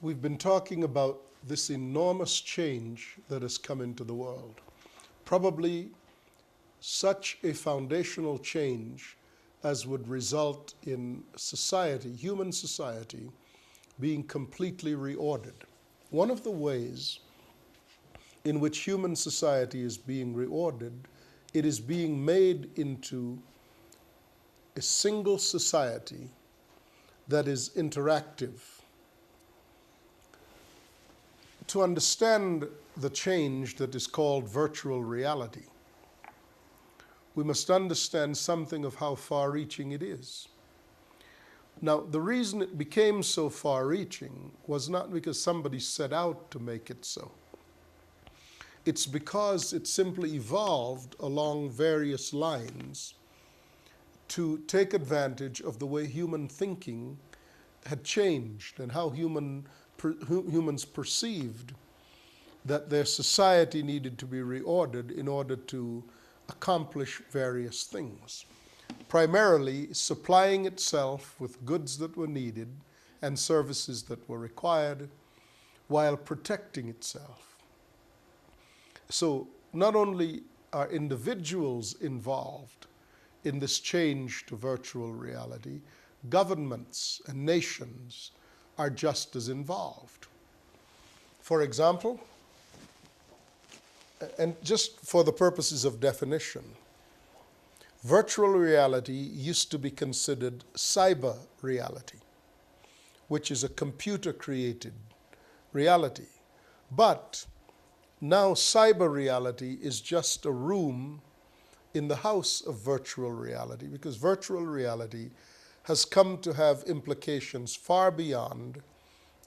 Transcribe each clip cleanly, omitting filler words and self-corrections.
We've been talking about this enormous change that has come into the world. Probably such a foundational change as would result in society, human society, being completely reordered. One of the ways in which human society is being reordered, it is being made into a single society that is interactive. To understand the change that is called virtual reality, we must understand something of how far-reaching it is. Now, the reason it became so far-reaching was not because somebody set out to make it so. It's because it simply evolved along various lines to take advantage of the way human thinking had changed and how humans perceived that their society needed to be reordered in order to accomplish various things. Primarily supplying itself with goods that were needed and services that were required while protecting itself. So not only are individuals involved in this change to virtual reality, governments and nations are just as involved. For example, and just for the purposes of definition, virtual reality used to be considered cyber reality, which is a computer-created reality. But now cyber reality is just a room in the house of virtual reality, because virtual reality has come to have implications far beyond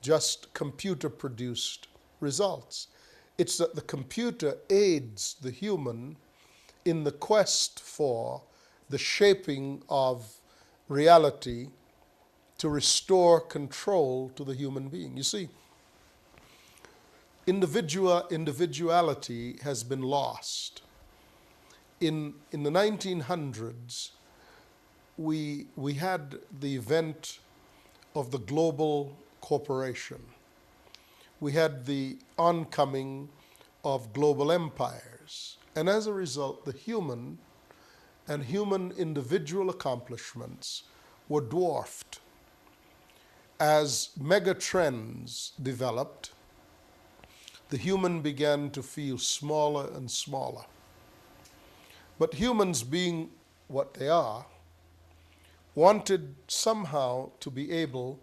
just computer-produced results. It's that the computer aids the human in the quest for the shaping of reality to restore control to the human being. You see, individuality has been lost. In the 1900s, we had the event of the global corporation. We had the oncoming of global empires. And as a result, the human and human individual accomplishments were dwarfed. As mega trends developed, the human began to feel smaller and smaller. But humans, being what they are, wanted somehow to be able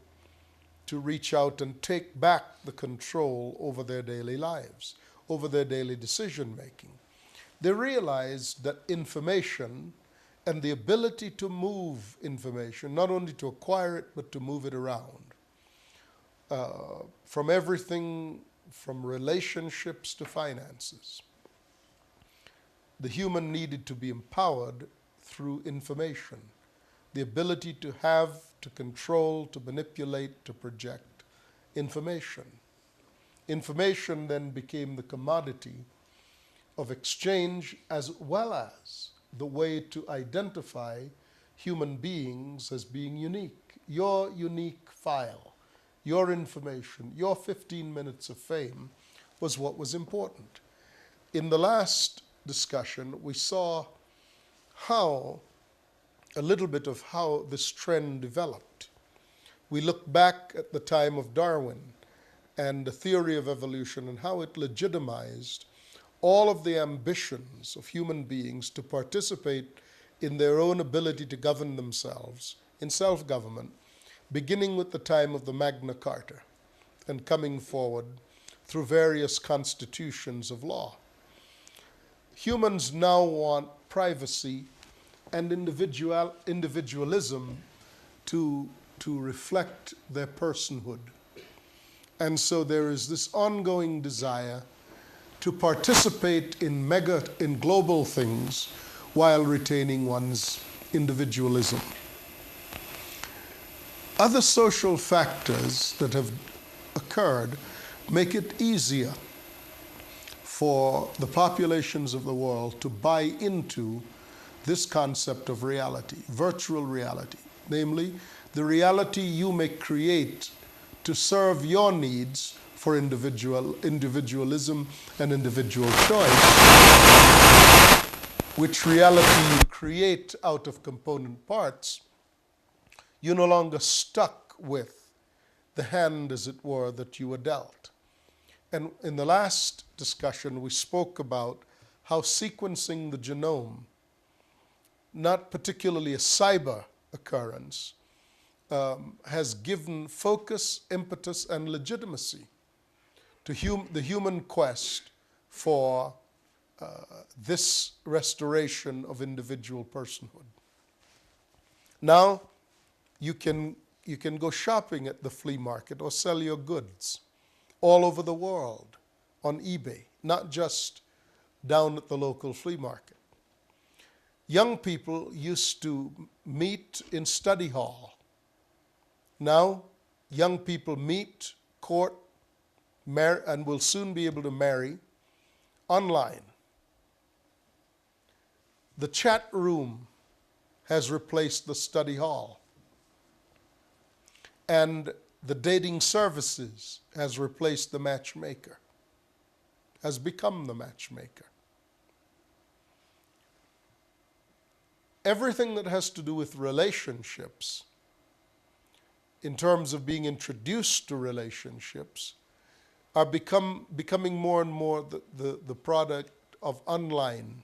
to reach out and take back the control over their daily lives, over their daily decision-making. They realized that information and the ability to move information, not only to acquire it, but to move it around, from everything from relationships to finances, the human needed to be empowered through information, the ability to have, to control, to manipulate, to project information. Information then became the commodity of exchange as well as the way to identify human beings as being unique. Your unique file, your information, your 15 minutes of fame was what was important. In the last discussion, we saw a little bit of how this trend developed. We looked back at the time of Darwin and the theory of evolution and how it legitimized all of the ambitions of human beings to participate in their own ability to govern themselves in self-government, beginning with the time of the Magna Carta and coming forward through various constitutions of law. Humans now want privacy and individualism to reflect their personhood. And so there is this ongoing desire to participate in global things while retaining one's individualism. Other social factors that have occurred make it easier for the populations of the world to buy into this concept of reality, virtual reality, namely the reality you may create to serve your needs for individualism and individual choice, which reality you create out of component parts, you're no longer stuck with the hand, as it were, that you were dealt. And in the last discussion, we spoke about how sequencing the genome, not particularly a cyber occurrence, has given focus, impetus, and legitimacy to the human quest for this restoration of individual personhood. Now, you can go shopping at the flea market or sell your goods all over the world on eBay, not just down at the local flea market. Young people used to meet in study hall. Now, young people meet, court, marry, and will soon be able to marry online. The chat room has replaced the study hall. And the dating services has replaced the matchmaker, has become the matchmaker. Everything that has to do with relationships, in terms of being introduced to relationships, are becoming more and more the product of online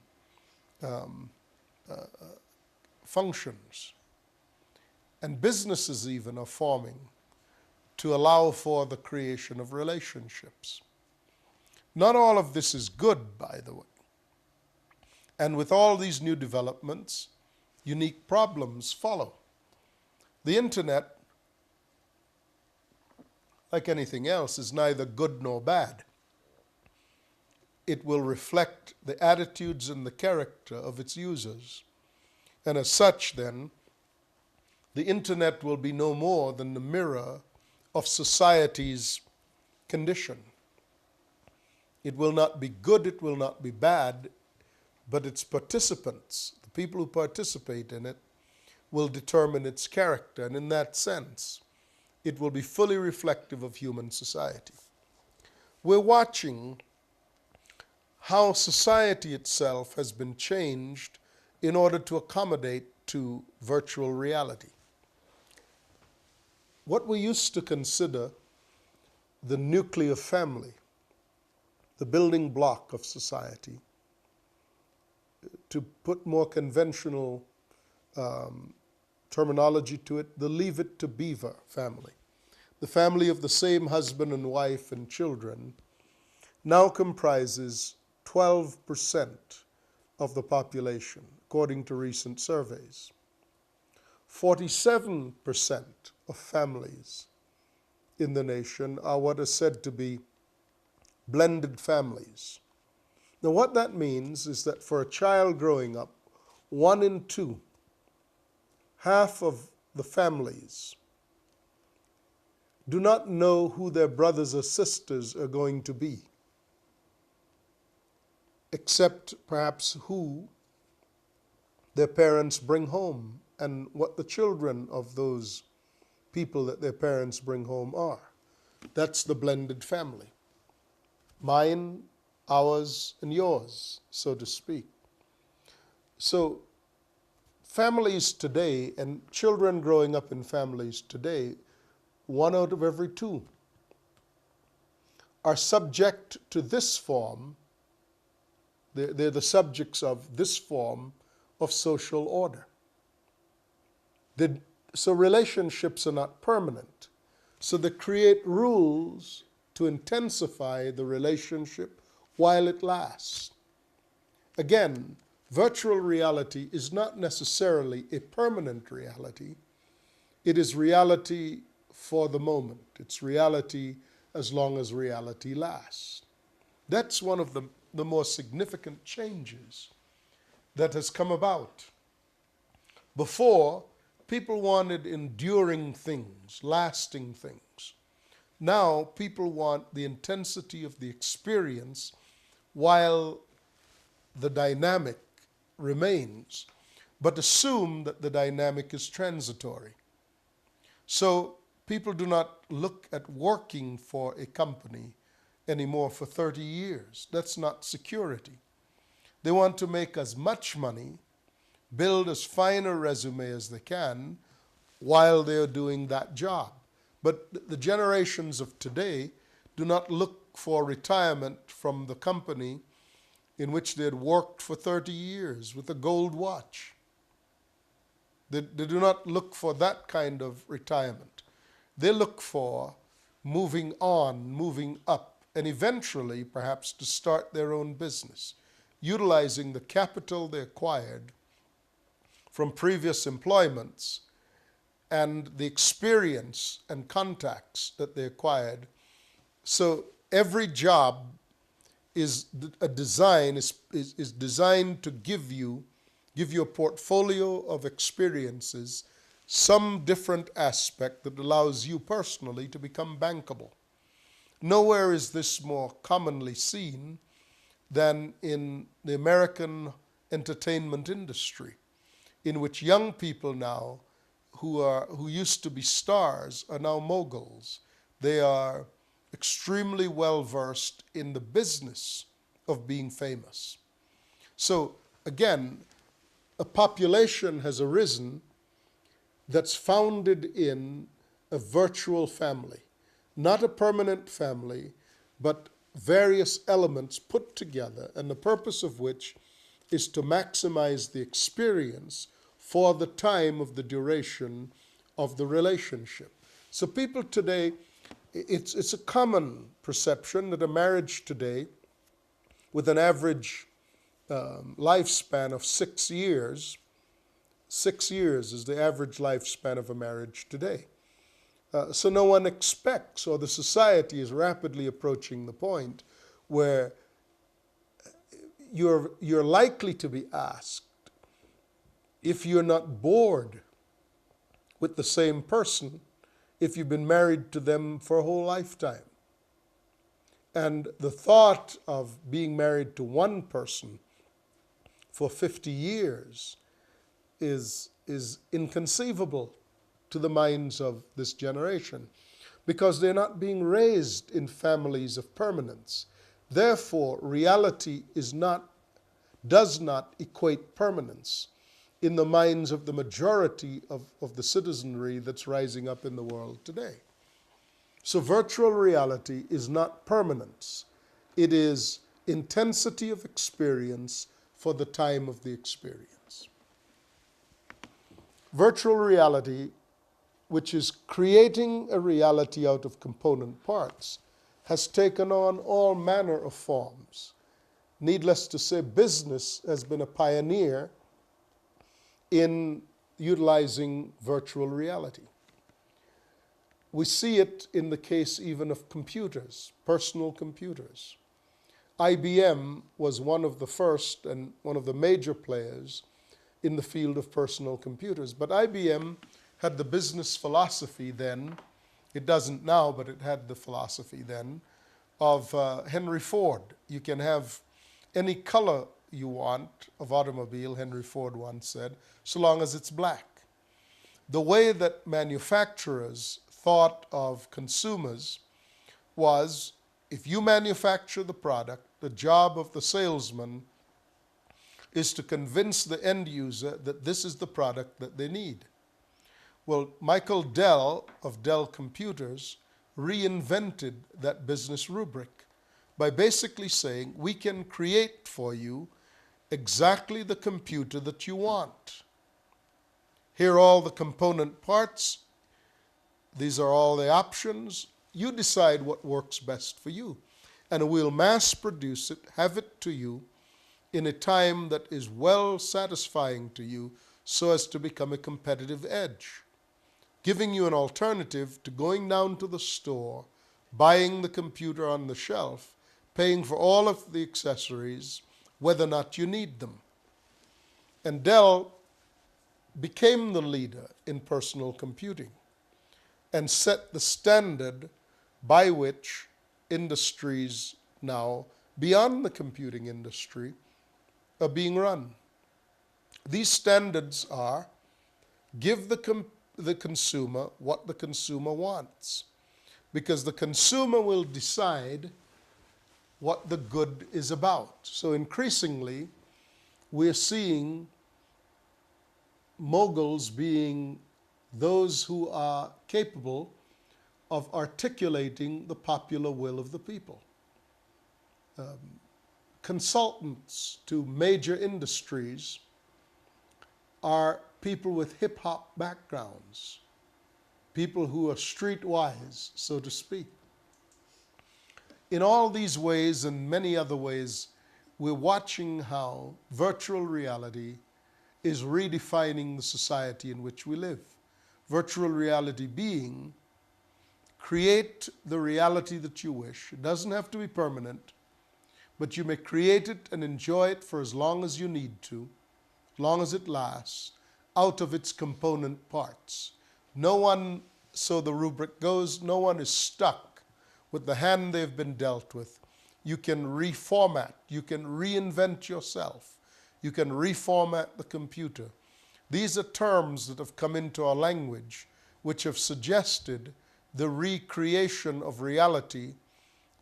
functions. And businesses even are forming to allow for the creation of relationships. Not all of this is good, by the way. And with all these new developments, unique problems follow. The internet, like anything else, is neither good nor bad. It will reflect the attitudes and the character of its users. And as such, then, the internet will be no more than the mirror of society's condition. It will not be good, it will not be bad, but its participants, the people who participate in it, will determine its character. And in that sense, it will be fully reflective of human society. We're watching how society itself has been changed in order to accommodate to virtual reality. What we used to consider the nuclear family, the building block of society, to put more conventional terminology to it, the Leave It to Beaver family, the family of the same husband and wife and children, now comprises 12% of the population, according to recent surveys. 47% of families in the nation are what is said to be blended families. Now, what that means is that for a child growing up, 1 in 2, half of the families, do not know who their brothers or sisters are going to be, except perhaps who their parents bring home and what the children of those people that their parents bring home are. That's the blended family. Mine, ours, and yours, so to speak. So families today and children growing up in families today, 1 out of every 2 are subject to this form. They're the subjects of this form of social order. So relationships are not permanent. So they create rules to intensify the relationship while it lasts. Again, virtual reality is not necessarily a permanent reality. It is reality for the moment. It's reality as long as reality lasts. That's one of the more significant changes that has come about. Before, people wanted enduring things, lasting things. Now, people want the intensity of the experience while the dynamic remains, but assume that the dynamic is transitory. So People do not look at working for a company anymore for 30 years. That's not security. They want to make as much money, build as fine a resume as they can while they're doing that job. But the generations of today do not look for retirement from the company in which they had worked for 30 years with a gold watch. They do not look for that kind of retirement. They look for moving on, moving up, and eventually perhaps to start their own business, utilizing the capital they acquired from previous employments and the experience and contacts that they acquired. So every job is designed to give you a portfolio of experiences, some different aspect that allows you personally to become bankable. Nowhere is this more commonly seen than in the American entertainment industry, in which young people now who used to be stars are now moguls. They are extremely well versed in the business of being famous. So again, a population has arisen that's founded in a virtual family, not a permanent family, but various elements put together, and the purpose of which is to maximize the experience for the time of the duration of the relationship. So people today, it's a common perception that a marriage today with an average lifespan of 6 years, 6 years is the average lifespan of a marriage today. So no one expects, or the society is rapidly approaching the point where you're likely to be asked if you're not bored with the same person if you've been married to them for a whole lifetime. And the thought of being married to one person for 50 years is inconceivable to the minds of this generation, because they're not being raised in families of permanence. Therefore, reality does not equate permanence in the minds of the majority of the citizenry that's rising up in the world today. So virtual reality is not permanence. It is intensity of experience for the time of the experience. Virtual reality, which is creating a reality out of component parts, has taken on all manner of forms. Needless to say, business has been a pioneer in utilizing virtual reality. We see it in the case even of computers, personal computers. IBM was one of the first and one of the major players in the field of personal computers. But IBM had the business philosophy then, it doesn't now, but it had the philosophy then, of Henry Ford. You can have any color you want of automobile, Henry Ford once said, so long as it's black. The way that manufacturers thought of consumers was, if you manufacture the product, the job of the salesman is to convince the end user that this is the product that they need. Well, Michael Dell of Dell Computers reinvented that business rubric by basically saying, we can create for you exactly the computer that you want. Here are all the component parts. These are all the options. You decide what works best for you. And we'll mass produce it, have it to you in a time that is well satisfying to you so as to become a competitive edge, giving you an alternative to going down to the store, buying the computer on the shelf, paying for all of the accessories, whether or not you need them. And Dell became the leader in personal computing and set the standard by which industries now, beyond the computing industry, are being run. These standards are, give the the consumer what the consumer wants, because the consumer will decide what the good is about. So increasingly, we're seeing moguls being those who are capable of articulating the popular will of the people. Consultants to major industries are people with hip-hop backgrounds, people who are streetwise, so to speak. In all these ways and many other ways, we're watching how virtual reality is redefining the society in which we live. Virtual reality being, create the reality that you wish. It doesn't have to be permanent, but you may create it and enjoy it for as long as you need to, as long as it lasts, out of its component parts. No one, so the rubric goes, no one is stuck with the hand they've been dealt with. You can reformat, you can reinvent yourself, you can reformat the computer. These are terms that have come into our language which have suggested the recreation of reality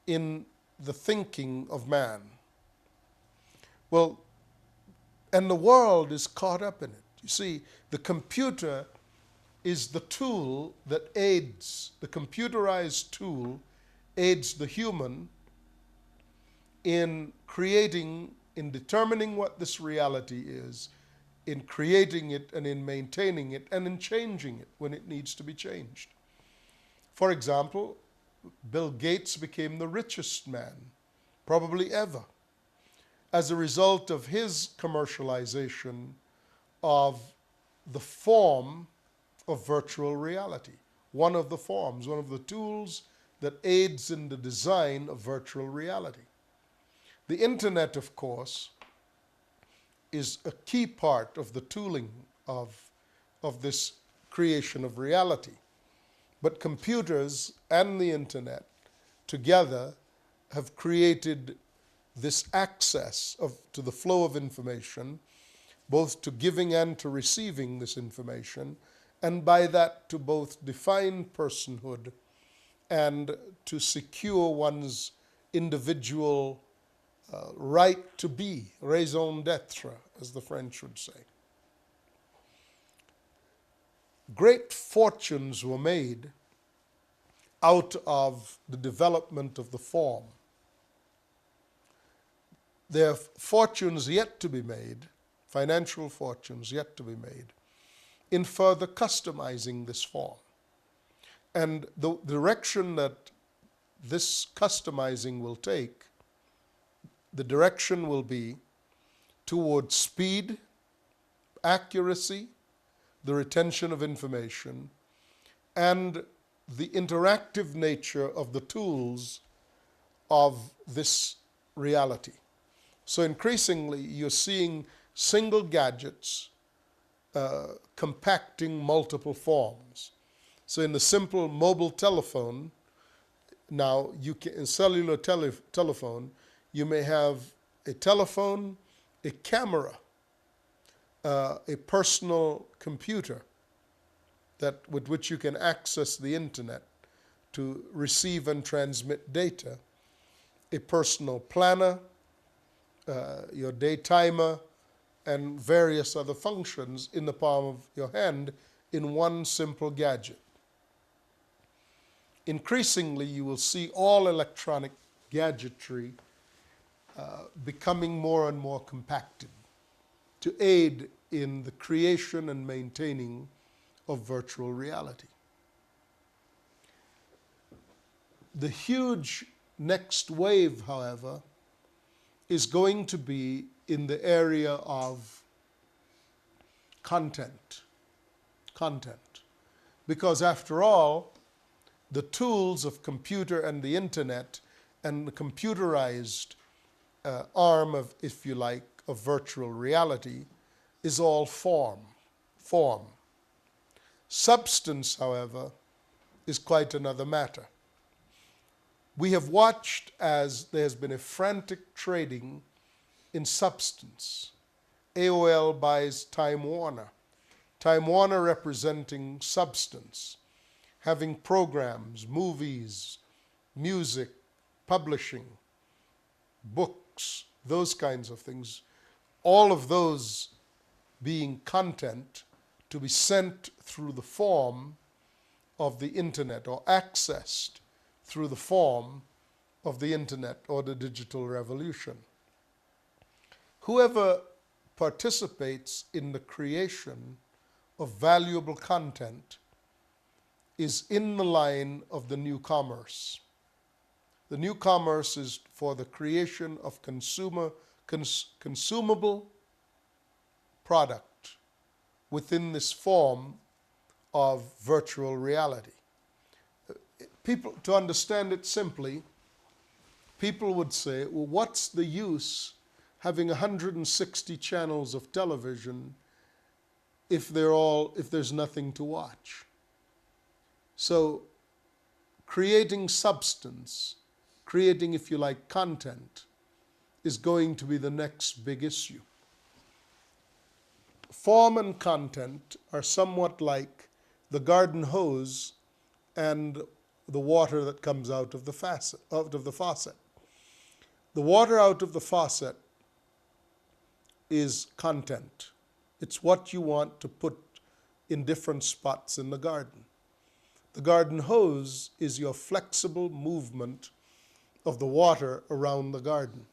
in the thinking of man. Well, and the world is caught up in it. You see, the computer is the tool that aids, the computerized tool aids the human in creating, in determining what this reality is, in creating it and in maintaining it and in changing it when it needs to be changed. For example, Bill Gates became the richest man, probably ever, as a result of his commercialization of the form of virtual reality. One of the forms, one of the tools that aids in the design of virtual reality. The internet, of course, is a key part of the tooling of this creation of reality. But computers and the internet together have created this access to the flow of information, both to giving and to receiving this information, and by that to both define personhood and to secure one's individual right to be, raison d'etre, as the French would say. Great fortunes were made out of the development of the form. There are fortunes yet to be made, financial fortunes yet to be made, in further customizing this form. And the direction that this customizing will take, the direction will be towards speed, accuracy, the retention of information, and the interactive nature of the tools of this reality. So increasingly, you're seeing single gadgets compacting multiple forms. So in the simple mobile telephone, now you can, in cellular telephone, you may have a telephone, a camera, a personal computer with which you can access the internet to receive and transmit data, a personal planner, your day timer, and various other functions in the palm of your hand in one simple gadget. Increasingly, you will see all electronic gadgetry becoming more and more compacted to aid in the creation and maintaining of virtual reality. The huge next wave, however, is going to be in the area of content. Because after all, the tools of computer and the internet and the computerized arm of, if you like, of virtual reality is all form. Substance, however, is quite another matter. We have watched as there has been a frantic trading in substance. AOL buys Time Warner. Time Warner representing substance, having programs, movies, music, publishing, books, those kinds of things, all of those being content to be sent through the form of the internet or accessed through the form of the internet or the digital revolution. Whoever participates in the creation of valuable content is in the line of the new commerce. The new commerce is for the creation of consumable product within this form of virtual reality. People, to understand it simply, people would say, well, what's the use having 160 channels of television if there's nothing to watch? So creating substance, creating, if you like, content, is going to be the next big issue. Form and content are somewhat like the garden hose and the water that comes out of the faucet. The water out of the faucet is content. It's what you want to put in different spots in the garden. The garden hose is your flexible movement of the water around the garden.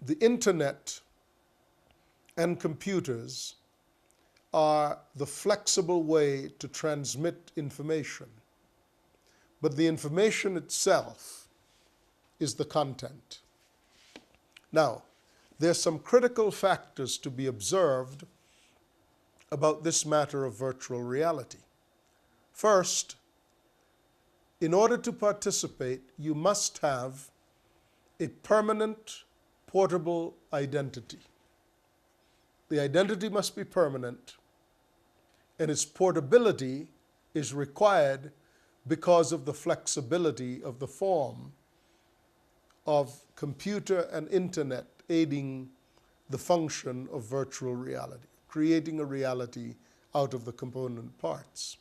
The internet and computers are the flexible way to transmit information. But the information itself is the content. Now, there's some critical factors to be observed about this matter of virtual reality. First, in order to participate, you must have a permanent, portable identity. The identity must be permanent, and its portability is required because of the flexibility of the form of computer and internet aiding the function of virtual reality, creating a reality out of the component parts.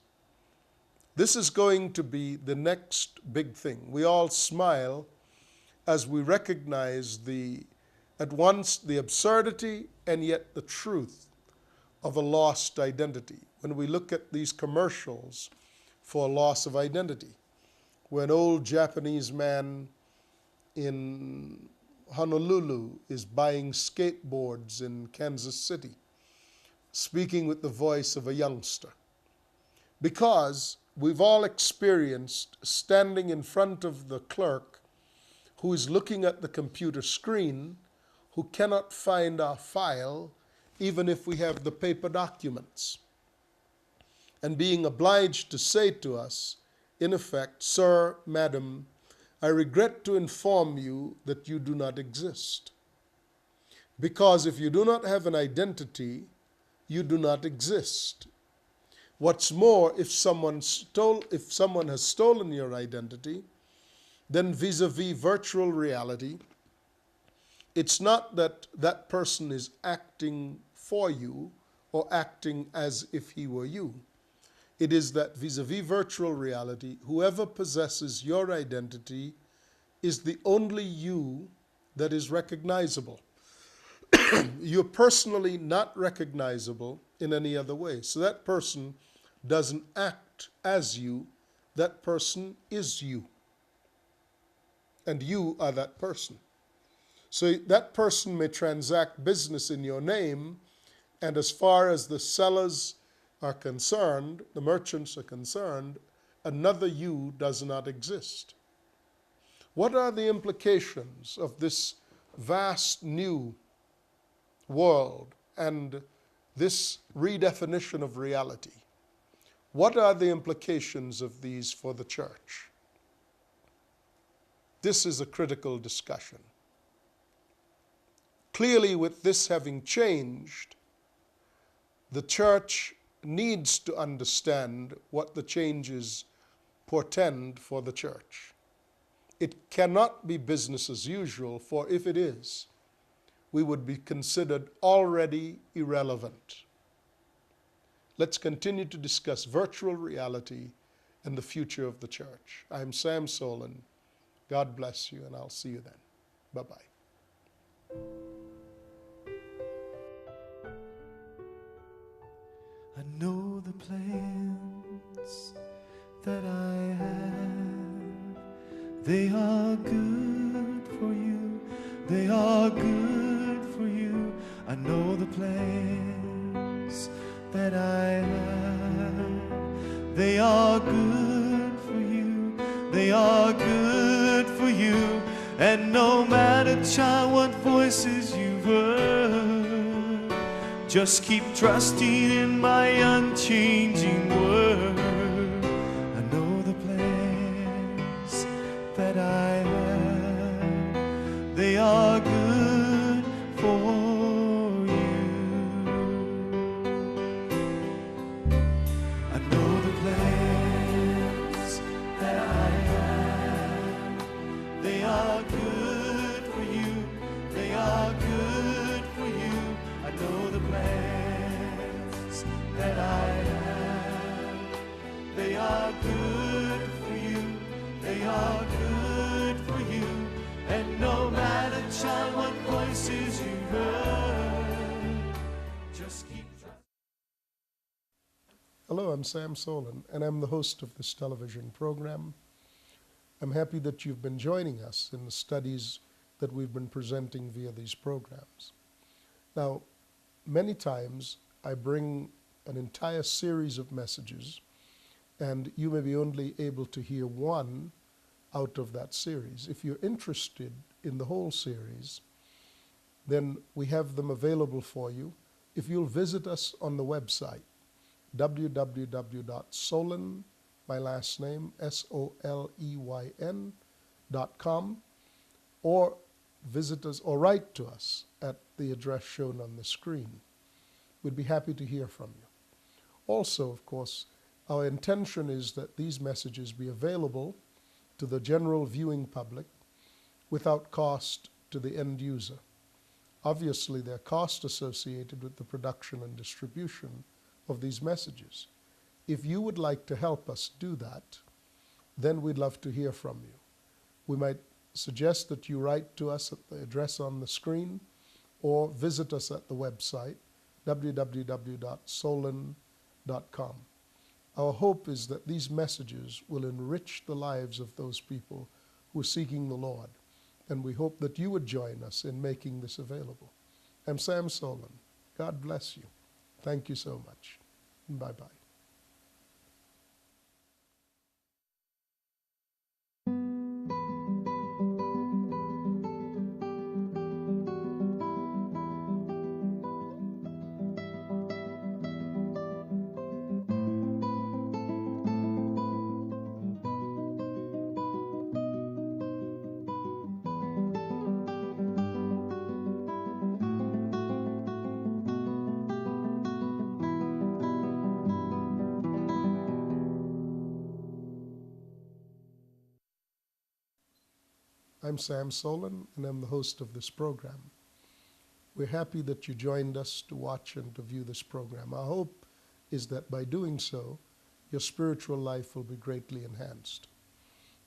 This is going to be the next big thing. We all smile as we recognize at once the absurdity and yet the truth of a lost identity. When we look at these commercials for loss of identity, where an old Japanese man in Honolulu is buying skateboards in Kansas City, speaking with the voice of a youngster. Because we've all experienced standing in front of the clerk who is looking at the computer screen, who cannot find our file, even if we have the paper documents, and being obliged to say to us, in effect, "Sir, madam, I regret to inform you that you do not exist. Because if you do not have an identity, you do not exist. What's more, if someone has stolen your identity, then vis-a-vis virtual reality, it's not that that person is acting for you or acting as if he were you. It is that vis-a-vis virtual reality, whoever possesses your identity is the only you that is recognizable. You're personally not recognizable in any other way. So that person doesn't act as you. That person is you. And you are that person. So that person may transact business in your name, and as far as the sellers are concerned, the merchants are concerned, another you does not exist. What are the implications of this vast new world and this redefinition of reality? What are the implications of these for the church? This is a critical discussion. Clearly, with this having changed, the church needs to understand what the changes portend for the church. It cannot be business as usual, for if it is, we would be considered already irrelevant. Let's continue to discuss virtual reality and the future of the church. I'm Sam Solon. God bless you, and I'll see you then. Bye-bye. I know the plans that I have. They are good for you. They are good for you. I know the plans that I have. They are good for you. They are good for you. And no matter, child, what voices you've heard, just keep trusting in my unchanging word. I know the plans that I have. They are good for you. I know the plans that I have. They are good for you. They are good for you. I know the plans that I have. They are good for you. They are good for you. And no matter, child, what voices you heard, just keep trying. Hello, I'm Sam Solon, and I'm the host of this television program. I'm happy that you've been joining us in the studies that we've been presenting via these programs. Now, many times I bring an entire series of messages, and you may be only able to hear one out of that series. If you're interested in the whole series, then we have them available for you. If you'll visit us on the website, www.solon, my last name, SOLEYN.com, or visit us or write to us at the address shown on the screen. We'd be happy to hear from you. Also, of course, our intention is that these messages be available to the general viewing public without cost to the end user. Obviously, there are costs associated with the production and distribution of these messages. If you would like to help us do that, then we'd love to hear from you. We might suggest that you write to us at the address on the screen or visit us at the website, www.solon.com. Our hope is that these messages will enrich the lives of those people who are seeking the Lord, and we hope that you would join us in making this available. I'm Sam Solon. God bless you. Thank you so much. Bye-bye. I'm Sam Solon, and I'm the host of this program. We're happy that you joined us to watch and to view this program. Our hope is that by doing so, your spiritual life will be greatly enhanced.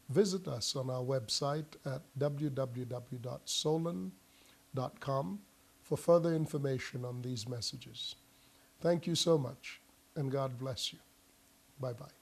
Visit us on our website at www.solon.com for further information on these messages. Thank you so much, and God bless you. Bye-bye.